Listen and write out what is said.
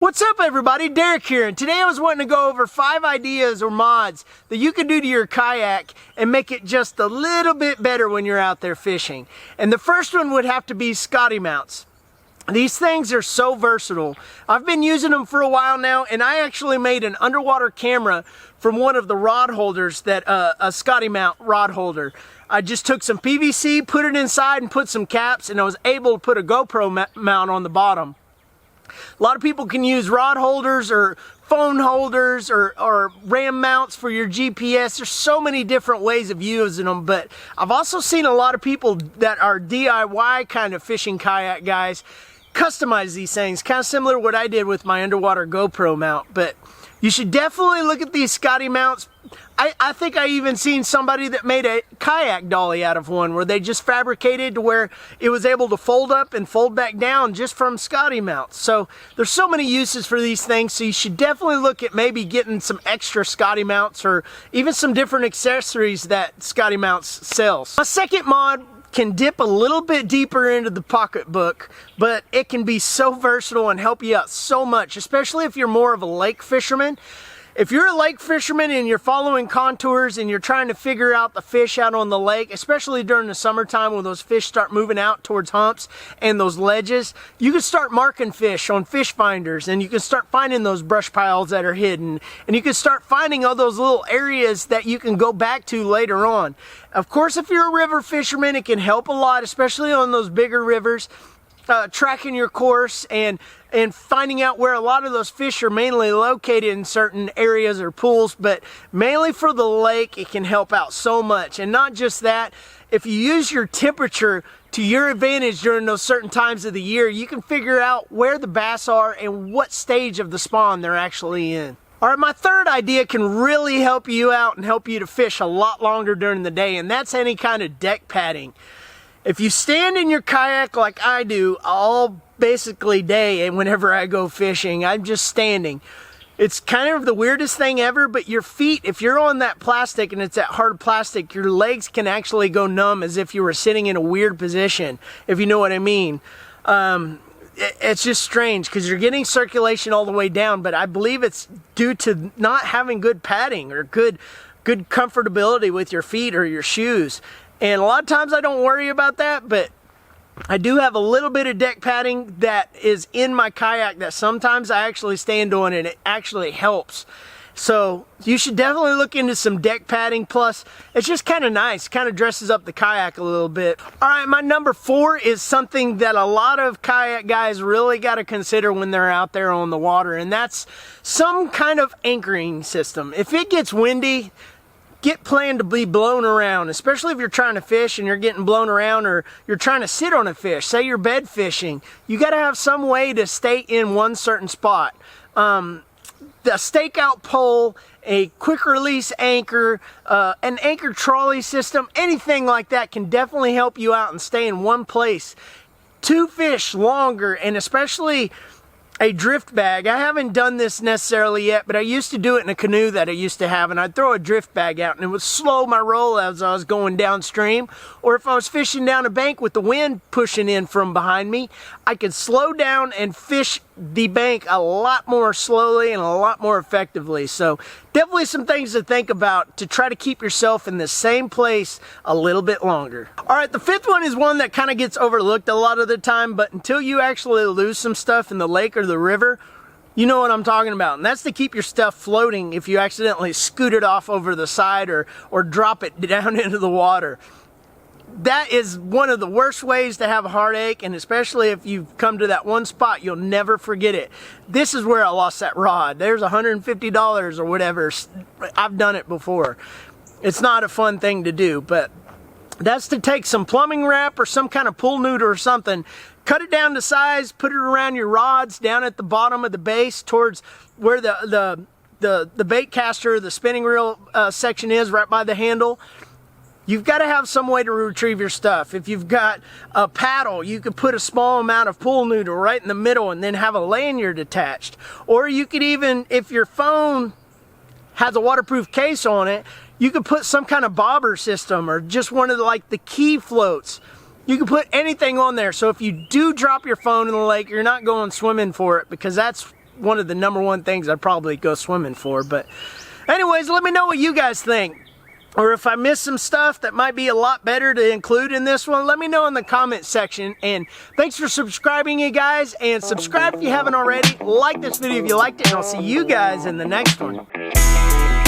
What's up everybody, Derek here, and today I was wanting to go over 5 ideas or mods that you can do to your kayak and make it just a little bit better when you're out there fishing. And the first one would have to be Scotty Mounts. These things are so versatile. I've been using them for a while now, and I actually made an underwater camera from one of the rod holders that a Scotty Mount rod holder. I just took some PVC, put it inside and put some caps, and I was able to put a GoPro mount on the bottom. A lot of people can use rod holders or phone holders or ram mounts for your GPS. There's so many different ways of using them, but I've also seen a lot of people that are DIY kind of fishing kayak guys customize these things, kind of similar to what I did with my underwater GoPro mount. But you should definitely look at these Scotty Mounts. I think I even seen somebody that made a kayak dolly out of one where they just fabricated to where it was able to fold up and fold back down just from Scotty Mounts. So there's so many uses for these things, so you should definitely look at maybe getting some extra Scotty Mounts or even some different accessories that Scotty Mounts sells. My second mod can dip a little bit deeper into the pocketbook, but it can be so versatile and help you out so much, especially if you're more of a lake fisherman. If you're a lake fisherman and you're following contours and you're trying to figure out the fish out on the lake, especially during the summertime when those fish start moving out towards humps and those ledges, you can start marking fish on fish finders, and you can start finding those brush piles that are hidden, and you can start finding all those little areas that you can go back to later on. Of course, if you're a river fisherman, it can help a lot, especially on those bigger rivers. Tracking your course and finding out where a lot of those fish are mainly located in certain areas or pools, but mainly for the lake, it can help out so much. And not just that, if you use your temperature to your advantage during those certain times of the year, you can figure out where the bass are and what stage of the spawn they're actually in. All right, my third idea can really help you out and help you to fish a lot longer during the day, and that's any kind of deck padding. If you stand in your kayak like I do all basically day, and whenever I go fishing, I'm just standing. It's kind of the weirdest thing ever, but your feet, if you're on that plastic and it's that hard plastic, your legs can actually go numb as if you were sitting in a weird position, if you know what I mean. It's just strange because you're getting circulation all the way down, but I believe it's due to not having good padding or good comfortability with your feet or your shoes. And a lot of times I don't worry about that, but I do have a little bit of deck padding that is in my kayak that sometimes I actually stand on, and it actually helps. So you should definitely look into some deck padding. Plus, it's just kind of nice, kind of dresses up the kayak a little bit. All right, my number 4 is something that a lot of kayak guys really got to consider when they're out there on the water, and that's some kind of anchoring system. If it gets windy, get planned to be blown around, especially if you're trying to fish and you're getting blown around, or you're trying to sit on a fish. Say you're bed fishing. You got to have some way to stay in one certain spot. The stakeout pole, a quick release anchor, an anchor trolley system, anything like that can definitely help you out and stay in one place to fish longer, and especially a drift bag. I haven't done this necessarily yet, but I used to do it in a canoe that I used to have, and I'd throw a drift bag out and it would slow my roll as I was going downstream. Or if I was fishing down a bank with the wind pushing in from behind me, I could slow down and fish the bank a lot more slowly and a lot more effectively. So definitely some things to think about to try to keep yourself in the same place a little bit longer. All right, the 5th one is one that kind of gets overlooked a lot of the time, but until you actually lose some stuff in the lake or the river, you know what I'm talking about. And that's to keep your stuff floating if you accidentally scoot it off over the side or drop it down into the water. That is one of the worst ways to have a heartache, and especially if you've come to that one spot, you'll never forget it. This is where I lost that rod. There's $150 or whatever. I've done it before. It's not a fun thing to do, but that's to take some plumbing wrap or some kind of pool neuter or something, cut it down to size, put it around your rods down at the bottom of the base towards where the bait caster, the spinning reel section is, right by the handle. You've got to have some way to retrieve your stuff. If you've got a paddle, you could put a small amount of pool noodle right in the middle and then have a lanyard attached. Or you could even, if your phone has a waterproof case on it, you could put some kind of bobber system or just one of the key floats. You can put anything on there. So if you do drop your phone in the lake, you're not going swimming for it, because that's one of the #1 things I'd probably go swimming for. But anyways, let me know what you guys think. Or if I missed some stuff that might be a lot better to include in this one, let me know in the comment section. And thanks for subscribing, you guys. And subscribe if you haven't already. Like this video if you liked it, and I'll see you guys in the next one.